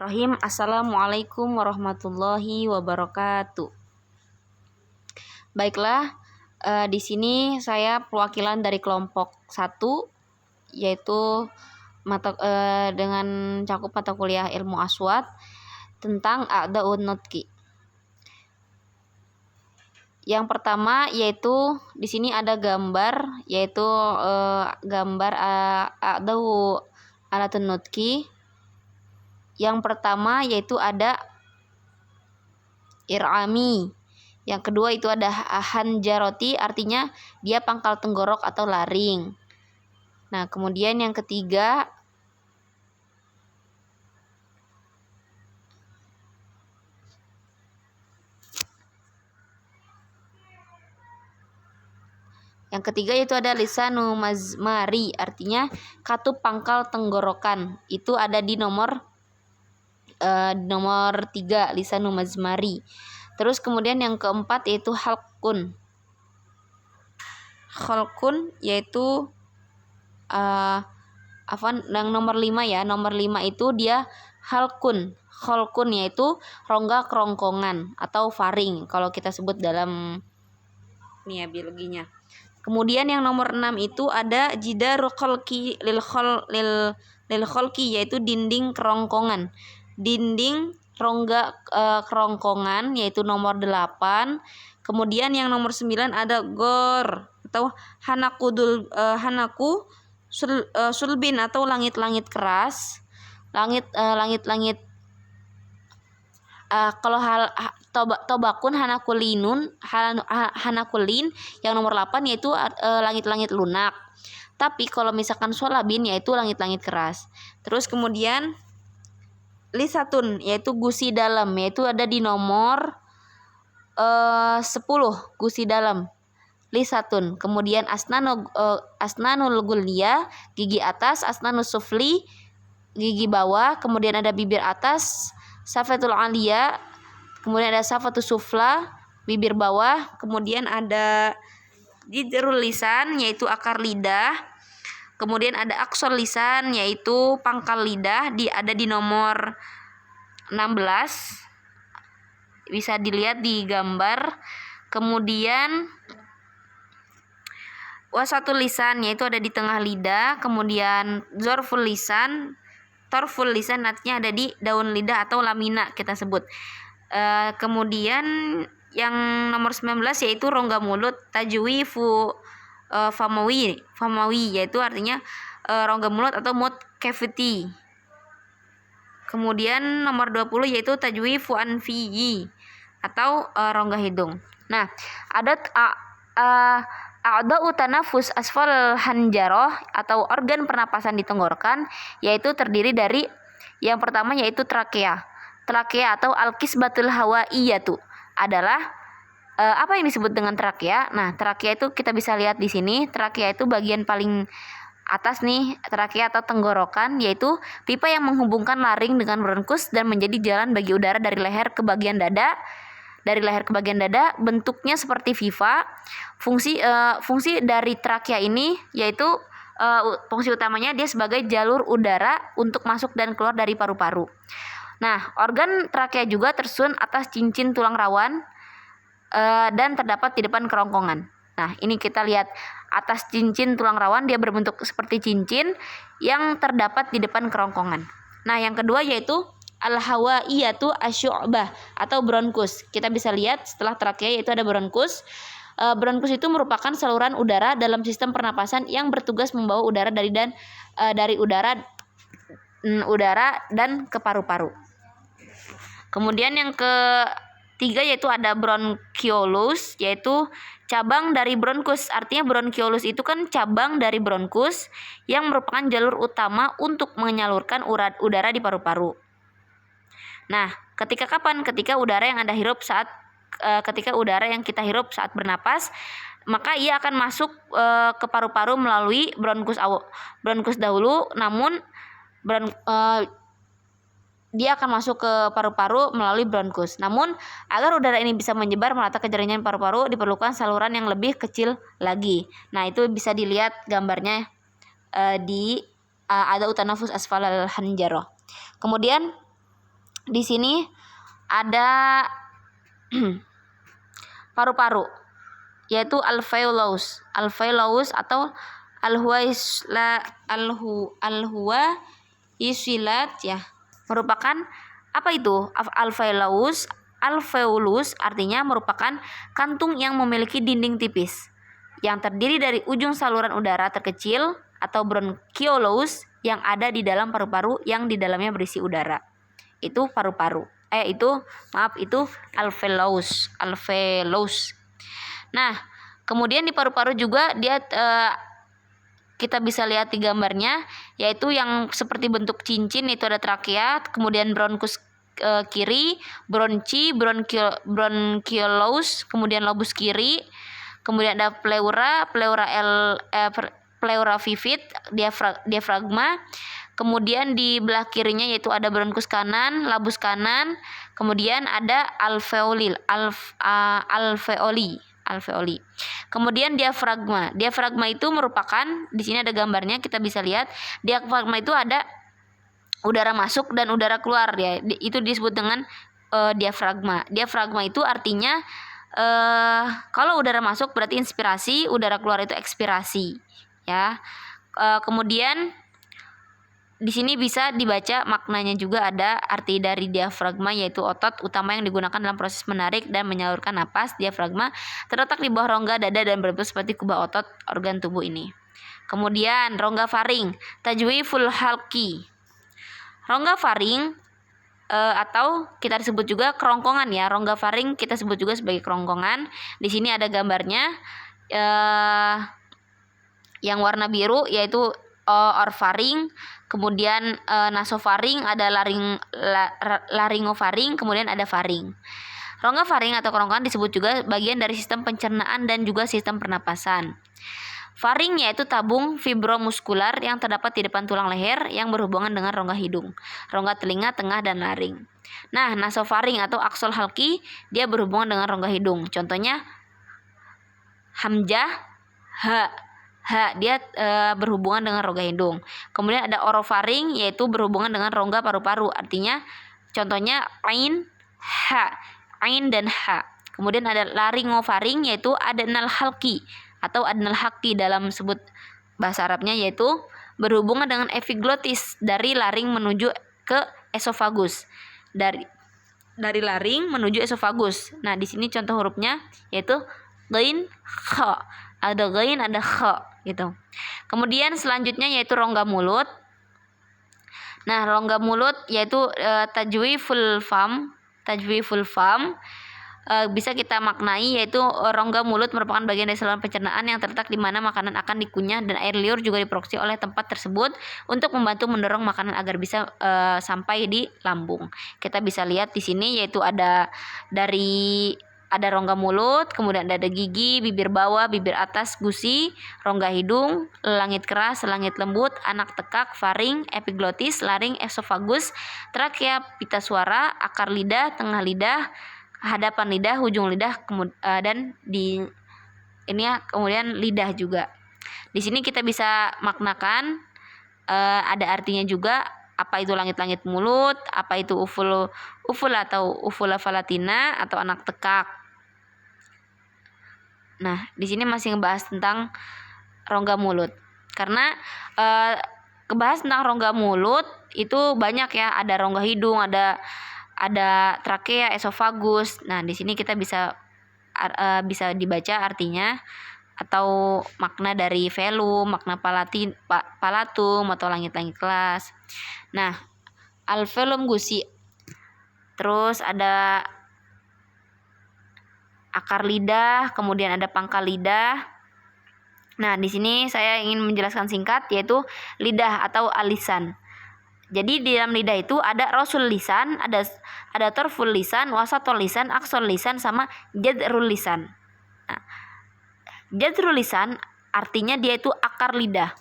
Bismillahirrahmanirrahim. Assalamualaikum warahmatullahi wabarakatuh. Baiklah, di sini saya perwakilan dari kelompok 1, yaitu dengan cakup mata kuliah ilmu aswat tentang a'da'un nutqi. Yang pertama yaitu di sini ada gambar, yaitu gambar a'da'u alatun nutqi. Yang pertama yaitu ada ir'ami. Yang kedua itu ada hanjaroti, artinya dia pangkal tenggorok atau laring. Nah, kemudian yang ketiga yaitu ada lisanu mazmari, artinya katup pangkal tenggorokan. Itu ada di nomor 3, lisanu mazmari. Terus kemudian yang keempat yaitu halqun. Halqun yaitu yang nomor 5 ya. Nomor 5 itu dia halqun. Halqun yaitu rongga kerongkongan atau faring kalau kita sebut dalam biologinya. Kemudian yang nomor 6 itu ada jidarul khalqi lil khalqi, yaitu dinding kerongkongan. Dinding rongga kerongkongan yaitu nomor 8. Kemudian yang nomor 9 ada gor atau hanaku sulbin atau langit-langit keras. Langit-langit kalau tobakun hanakulin yang nomor 8 yaitu langit-langit lunak. Tapi kalau misalkan solabin yaitu langit-langit keras. Terus kemudian lisatun yaitu gusi dalam, yaitu ada di nomor 10, gusi dalam lisatun. Kemudian asnanul gulya, gigi atas, asnanus sufli, gigi bawah. Kemudian ada bibir atas, safatul alia. Kemudian ada safatus sufla, bibir bawah. Kemudian ada jidrul lisan, yaitu akar lidah. Kemudian ada aksor lisan, yaitu pangkal lidah, ada di nomor 16. Bisa dilihat di gambar. Kemudian wasatul lisan, yaitu ada di tengah lidah. Kemudian zorful lisan, torful lisan, artinya ada di daun lidah atau lamina kita sebut. Kemudian yang nomor 19 yaitu rongga mulut, tajwifu famawi, yaitu artinya rongga mulut atau mouth cavity. Kemudian nomor 20 yaitu tajwifu anfiyi atau rongga hidung. Nah, ada a'da'u tanafus asfal hanjaroh atau organ pernapasan di tenggorokan, yaitu terdiri dari yang pertama yaitu trakea. Trakea atau al-kisbatul hawaiyatu adalah apa yang disebut dengan trakea? Nah, trakea itu kita bisa lihat di sini. Trakea itu bagian paling atas nih, trakea atau tenggorokan, yaitu pipa yang menghubungkan laring dengan bronkus dan menjadi jalan bagi udara dari leher ke bagian dada. Dari leher ke bagian dada, bentuknya seperti pipa. Fungsi dari trakea ini yaitu fungsi utamanya dia sebagai jalur udara untuk masuk dan keluar dari paru-paru. Nah, organ trakea juga tersusun atas cincin tulang rawan dan terdapat di depan kerongkongan. Nah, ini kita lihat atas cincin tulang rawan, dia berbentuk seperti cincin yang terdapat di depan kerongkongan. Nah, yang kedua yaitu al-hawaiyatu asyu'bah atau bronkus. Kita bisa lihat setelah trakea yaitu ada bronkus. Bronkus itu merupakan saluran udara dalam sistem pernapasan yang bertugas membawa udara dari udara dan ke paru-paru. Kemudian yang ketiga yaitu ada bronchiolus, yaitu cabang dari bronkus. Artinya bronchiolus itu kan cabang dari bronkus yang merupakan jalur utama untuk menyalurkan udara di paru-paru. Nah, ketika kapan? Ketika udara yang kita hirup saat bernapas, maka ia akan masuk ke paru-paru melalui bronkus dahulu, namun dia akan masuk ke paru-paru melalui bronkus. Namun, agar udara ini bisa menyebar merata ke jaringan paru-paru, diperlukan saluran yang lebih kecil lagi. Nah, itu bisa dilihat gambarnya di ada utanafus asfalal hanjaroh. Kemudian di sini ada paru-paru, yaitu alveolus. Alveolus atau alhuwaisilat ya. Merupakan apa itu? Alveolus. Alveolus artinya merupakan kantung yang memiliki dinding tipis yang terdiri dari ujung saluran udara terkecil atau bronchiolus yang ada di dalam paru-paru yang di dalamnya berisi udara. Itu paru-paru. Itu alveolus. Alveolus. Nah, kemudian di paru-paru juga dia kita bisa lihat di gambarnya, yaitu yang seperti bentuk cincin itu ada trakea, kemudian bronkus kiri, bronchi, bronchiolus, kemudian lobus kiri, kemudian ada pleura vivid, diafragma. Kemudian di belah kirinya yaitu ada bronkus kanan, labus kanan, kemudian ada alveoli. Kemudian diafragma. Diafragma itu merupakan, di sini ada gambarnya, kita bisa lihat diafragma itu ada udara masuk dan udara keluar ya. Itu disebut dengan diafragma. Diafragma itu artinya kalau udara masuk berarti inspirasi, udara keluar itu ekspirasi ya. Kemudian di sini bisa dibaca maknanya juga, ada arti dari diafragma yaitu otot utama yang digunakan dalam proses menarik dan menyalurkan napas. Diafragma terletak di bawah rongga dada dan berbentuk seperti kubah otot organ tubuh ini. Kemudian rongga faring, tajwiful halqi. Rongga faring atau kita disebut juga kerongkongan ya. Rongga faring kita sebut juga sebagai kerongkongan. Di sini ada gambarnya yang warna biru yaitu orfaring, kemudian nasofaring, ada laringofaring, kemudian ada faring. Rongga faring atau kerongkongan disebut juga bagian dari sistem pencernaan dan juga sistem pernapasan. Faring yaitu tabung fibromuskular yang terdapat di depan tulang leher yang berhubungan dengan rongga hidung, rongga telinga, tengah, dan laring. Nah, nasofaring atau aksol halki dia berhubungan dengan rongga hidung. Contohnya hamzah, dia berhubungan dengan rongga hidung. Kemudian ada orofaring yaitu berhubungan dengan rongga paru-paru. Artinya contohnya ain, dan ha. Kemudian ada laringofaring yaitu adnal halki atau adnal haki dalam sebut bahasa Arabnya, yaitu berhubungan dengan epiglotis dari laring menuju ke esofagus. Dari laring menuju esofagus. Nah, di sini contoh hurufnya yaitu ghain, kha. Ada ghain, ada kha gitu. Kemudian selanjutnya yaitu rongga mulut. Nah, rongga mulut yaitu tajwiful fam. Bisa kita maknai yaitu rongga mulut merupakan bagian dari saluran pencernaan yang terletak di mana makanan akan dikunyah dan air liur juga diproduksi oleh tempat tersebut untuk membantu mendorong makanan agar bisa sampai di lambung. Kita bisa lihat di sini yaitu ada rongga mulut, kemudian ada gigi, bibir bawah, bibir atas, gusi, rongga hidung, langit keras, langit lembut, anak tekak, faring, epiglotis, laring, esofagus, trakea, pita suara, akar lidah, tengah lidah, hadapan lidah, ujung lidah, dan di ini ya, kemudian lidah juga. Di sini kita bisa maknakan ada artinya juga, apa itu langit-langit mulut, apa itu uful atau ufula falatina atau anak tekak. Nah, di sini masih ngebahas tentang rongga mulut. Karena ngebahas tentang rongga mulut itu banyak ya, ada rongga hidung, ada trakea, esofagus. Nah, di sini kita bisa dibaca artinya atau makna dari velum, makna palatum atau langit-langit kelas. Nah, alveolum gusi. Terus ada akar lidah, kemudian ada pangkal lidah. Nah, di sini saya ingin menjelaskan singkat yaitu lidah atau alisan. Jadi di dalam lidah itu ada rasul lisan, ada torful lisan, wasatul lisan, aksol lisan, sama jadrul lisan. Nah, jadrul lisan artinya dia itu akar lidah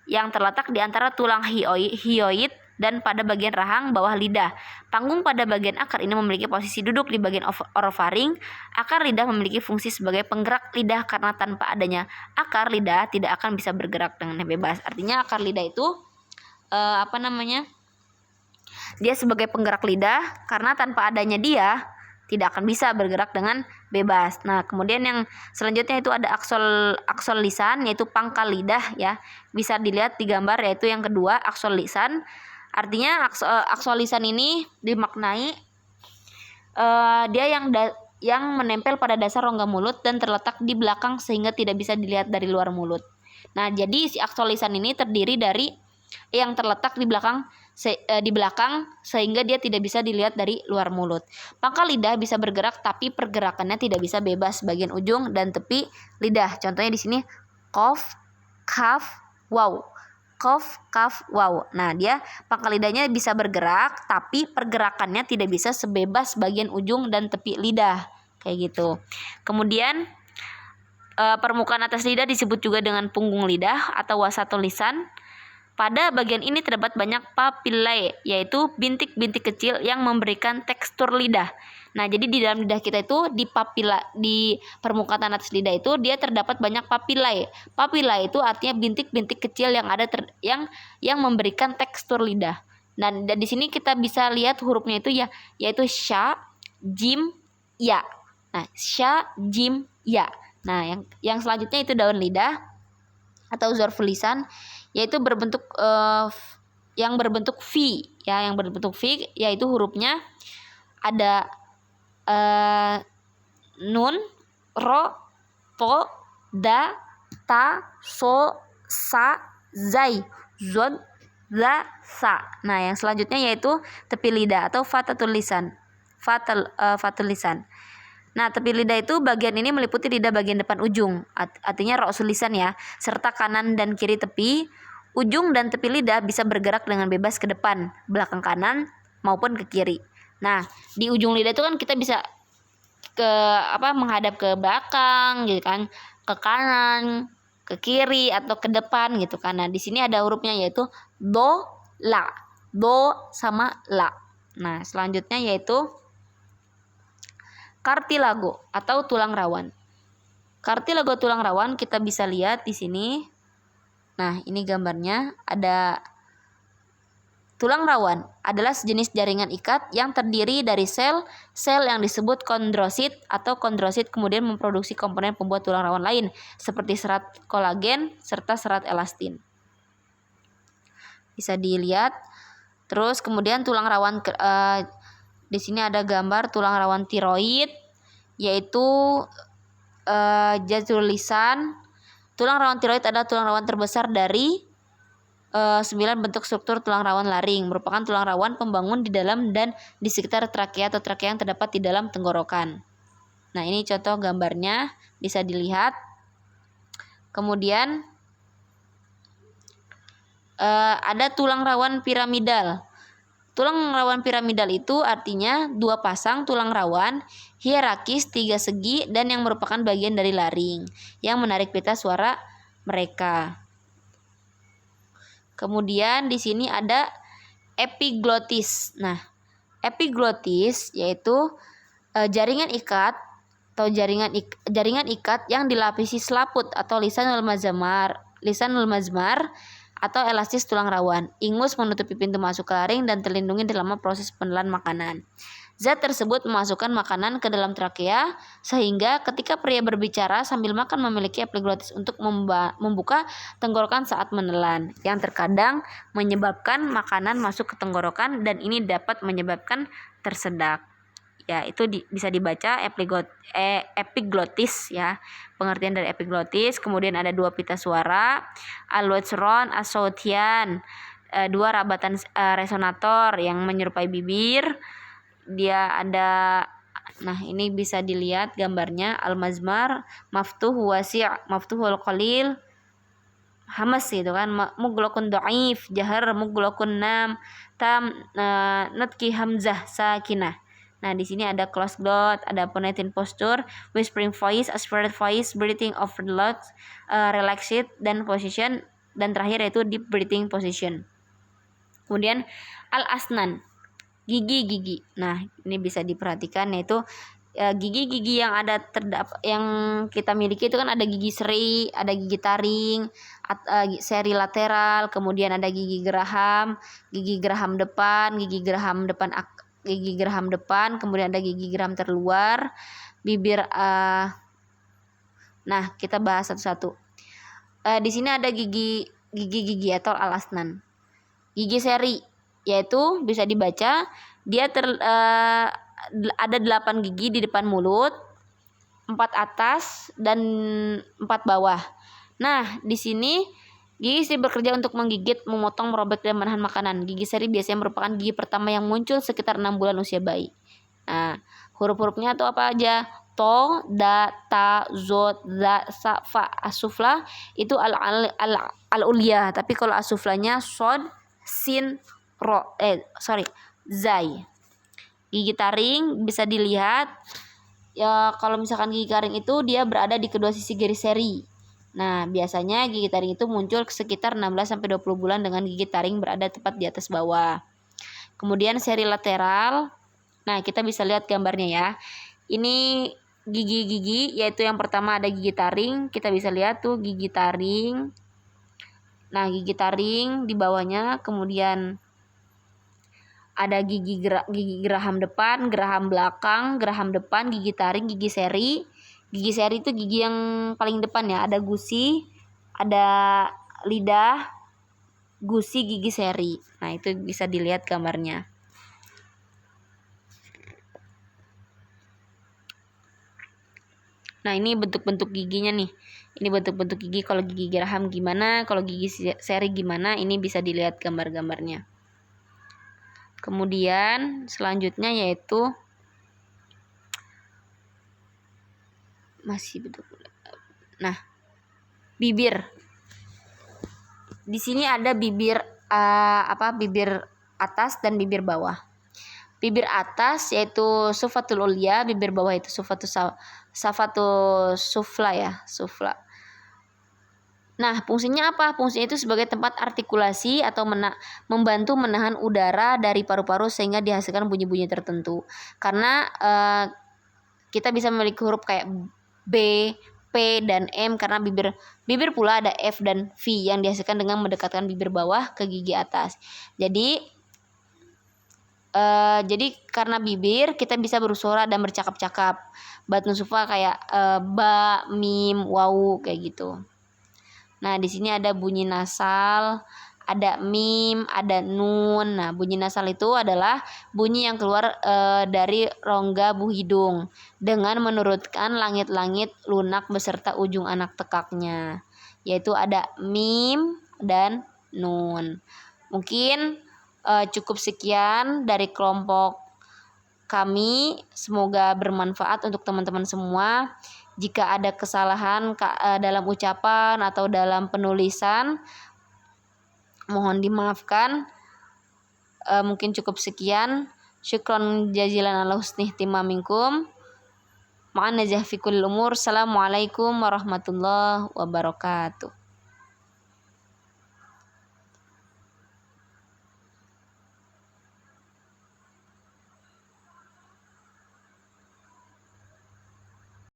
yang terletak di antara tulang hyoid dan pada bagian rahang bawah lidah. Panggung pada bagian akar ini memiliki posisi duduk di bagian orofaring. Akar lidah memiliki fungsi sebagai penggerak lidah karena tanpa adanya akar lidah tidak akan bisa bergerak dengan bebas. Artinya akar lidah itu Dia sebagai penggerak lidah karena tanpa adanya dia tidak akan bisa bergerak dengan bebas. Nah, kemudian yang selanjutnya itu ada aksol lisan, yaitu pangkal lidah ya. Bisa dilihat di gambar, yaitu yang kedua aksol lisan. Artinya aksol lisan ini dimaknai dia yang menempel pada dasar rongga mulut dan terletak di belakang sehingga tidak bisa dilihat dari luar mulut. Nah, jadi si aksol lisan ini terdiri dari yang terletak di belakang sehingga dia tidak bisa dilihat dari luar mulut. Pangkal lidah bisa bergerak tapi pergerakannya tidak bisa bebas bagian ujung dan tepi lidah. Contohnya di sini qaf, kaf, waw. Qaf, kaf, waw. Nah, dia pangkal lidahnya bisa bergerak tapi pergerakannya tidak bisa sebebas bagian ujung dan tepi lidah. Kayak gitu. Kemudian permukaan atas lidah disebut juga dengan punggung lidah atau wasatul lisan. Pada bagian ini terdapat banyak papillae, yaitu bintik-bintik kecil yang memberikan tekstur lidah. Nah, jadi di dalam lidah kita itu di permukaan atas lidah itu dia terdapat banyak papillae. Papillae itu artinya bintik-bintik kecil yang ada yang memberikan tekstur lidah. Dan di sini kita bisa lihat hurufnya itu ya, yaitu sya, jim, ya. Nah, sya, jim, ya. Nah, yang selanjutnya itu daun lidah atau zorful lisan, yaitu yang berbentuk V ya, yang berbentuk V, yaitu hurufnya ada nun, ro, to, da, ta, so, sa, zai, zod, za, sa. Nah, yang selanjutnya yaitu tepi lidah atau fatatul lisan. Fatul lisan. Nah, tepi lidah itu bagian ini meliputi lidah bagian depan ujung, artinya ra'sul lisan ya, serta kanan dan kiri tepi. Ujung dan tepi lidah bisa bergerak dengan bebas ke depan, belakang kanan maupun ke kiri. Nah, di ujung lidah itu kan kita bisa menghadap ke belakang gitu kan, ke kanan, ke kiri atau ke depan gitu kan. Nah, di sini ada hurufnya yaitu do, la. Do sama la. Nah, selanjutnya yaitu kartilago atau tulang rawan. Kartilago tulang rawan kita bisa lihat di sini. Nah, ini gambarnya ada tulang rawan adalah sejenis jaringan ikat yang terdiri dari sel yang disebut kondrosit atau kondrosit kemudian memproduksi komponen pembuat tulang rawan lain seperti serat kolagen serta serat elastin. Bisa dilihat. Terus kemudian tulang rawan di sini ada gambar tulang rawan tiroid, yaitu jazul lisan. Tulang rawan tiroid adalah tulang rawan terbesar dari 9 bentuk struktur tulang rawan laring, merupakan tulang rawan pembangun di dalam dan di sekitar trakea atau trakea yang terdapat di dalam tenggorokan. Nah, ini contoh gambarnya bisa dilihat. Kemudian ada tulang rawan piramidal. Tulang rawan piramidal itu artinya dua pasang tulang rawan hierarkis 3 segi dan yang merupakan bagian dari laring yang menarik pita suara mereka. Kemudian di sini ada epiglotis. Nah, epiglotis yaitu jaringan ikat atau jaringan ikat yang dilapisi selaput atau lisanul mazmar atau elastis tulang rawan. Ingus menutupi pintu masuk ke laring dan terlindungi dalam proses penelan makanan. Zat tersebut memasukkan makanan ke dalam trakea sehingga ketika pria berbicara sambil makan memiliki epiglotis untuk membuka tenggorokan saat menelan, yang terkadang menyebabkan makanan masuk ke tenggorokan dan ini dapat menyebabkan tersedak. Ya, itu bisa dibaca epiglotis ya. Pengertian dari epiglotis. Kemudian ada 2 pita suara, alwetsron, asautian, 2 rabatan resonator yang menyerupai bibir. Dia ada, nah ini bisa dilihat gambarnya, al-mazmar, maftuh wasi', maftuhul qalil, hamas gitu kan, muglaqun dhaif, jahar muglaqun nam, tam nutki hamzah sakinah. Nah, di sini ada close dot, ada phonetic posture, whispering voice, aspirated voice, breathing over the lungs, relaxed dan position, dan terakhir yaitu deep breathing position. Kemudian al-asnan, gigi. Nah, ini bisa diperhatikan yaitu gigi-gigi yang ada yang kita miliki itu kan ada gigi seri, ada gigi taring, seri lateral, kemudian ada gigi geraham depan, gigi geraham depan, kemudian ada gigi geraham terluar, bibir. Nah, kita bahas satu-satu. Di sini ada gigi atau al-asnan. Gigi seri yaitu bisa dibaca dia ada 8 gigi di depan mulut, 4 atas dan 4 bawah. Nah, di sini gigi seri bekerja untuk menggigit, memotong, merobek dan menahan makanan. Gigi seri biasanya merupakan gigi pertama yang muncul sekitar 6 bulan usia bayi. Nah, huruf-hurufnya itu apa aja? To, da, ta, zot, za, sa, fa. Asufla itu al-ulya, tapi kalau asuflanya sod, sin, ro, zai. Gigi taring bisa dilihat ya, kalau misalkan gigi taring itu dia berada di kedua sisi garis seri. Nah, biasanya gigi taring itu muncul sekitar 16-20 bulan dengan gigi taring berada tepat di atas bawah. Kemudian seri lateral. Nah, kita bisa lihat gambarnya ya. Ini gigi-gigi, yaitu yang pertama ada gigi taring. Kita bisa lihat tuh gigi taring. Nah, gigi taring di bawahnya, kemudian ada gigi geraham depan, geraham belakang, geraham depan, gigi taring, gigi seri. Gigi seri itu gigi yang paling depan ya. Ada gusi, ada lidah, gusi, gigi seri. Nah, itu bisa dilihat gambarnya. Nah, ini bentuk-bentuk giginya nih. Ini bentuk-bentuk gigi. Kalau gigi geraham gimana, kalau gigi seri gimana, ini bisa dilihat gambar-gambarnya. Kemudian selanjutnya yaitu masih bentuk. Nah, bibir. Di sini ada bibir bibir atas dan bibir bawah. Bibir atas yaitu sufatul ulya, bibir bawah itu safatul sufla ya, sufla. Nah, fungsinya apa? Fungsinya itu sebagai tempat artikulasi atau membantu menahan udara dari paru-paru sehingga dihasilkan bunyi-bunyi tertentu. Karena kita bisa memiliki huruf kayak B, P, dan M karena bibir pula ada F dan V yang dihasilkan dengan mendekatkan bibir bawah ke gigi atas. Jadi karena bibir kita bisa bersuara dan bercakap-cakap. Batun sufa kayak ba, mim, wawu kayak gitu. Nah, di sini ada bunyi nasal, ada mim, ada nun. Nah, bunyi nasal itu adalah bunyi yang keluar dari rongga buah hidung dengan menurutkan langit-langit lunak beserta ujung anak tekaknya, yaitu ada mim dan nun. Mungkin cukup sekian dari kelompok kami, semoga bermanfaat untuk teman-teman semua. Jika ada kesalahan dalam ucapan atau dalam penulisan, mohon dimaafkan. Mungkin cukup sekian. Syukron jazilan ala husni ihtimamikum. Ma'an najah fi kulli umur. Assalamualaikum warahmatullahi wabarakatuh.